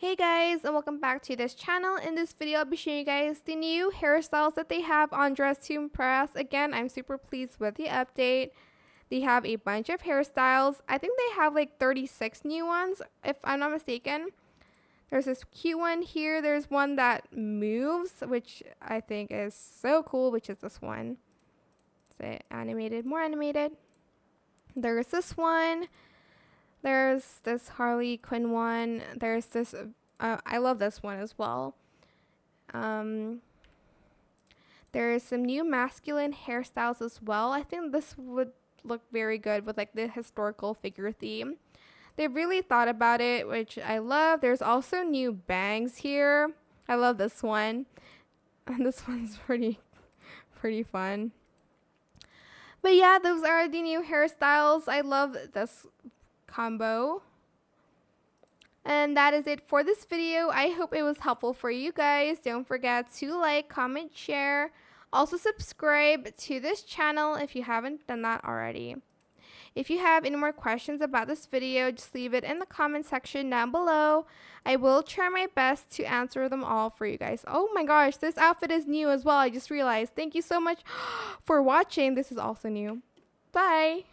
Hey guys, and welcome back to this channel. In this video, I'll be showing you guys the new hairstyles that they have on Dress to Impress. Again, I'm super pleased with the update. They have a bunch of hairstyles. I think they have like 36 new ones, if I'm not mistaken. There's this cute one here. There's one that moves, which I think is so cool, which is this one. So animated, more animated. There's this one. There's this Harley Quinn one. There's this, I love this one as well. There is some new masculine hairstyles as well. I think this would look very good with like the historical figure theme. They really thought about it, which I love. There's also new bangs here. I love this one. And this one's pretty fun. But yeah, those are the new hairstyles. I love this combo. And that is it for this video. I hope it was helpful for you guys. Don't forget to like, comment, share. Also subscribe to this channel if you haven't done that already. If you have any more questions about this video, just leave it in the comment section down below. I will try my best to answer them all for you guys. Oh my gosh, this outfit is new as well. I just realized. Thank you so much for watching. This is also new. Bye.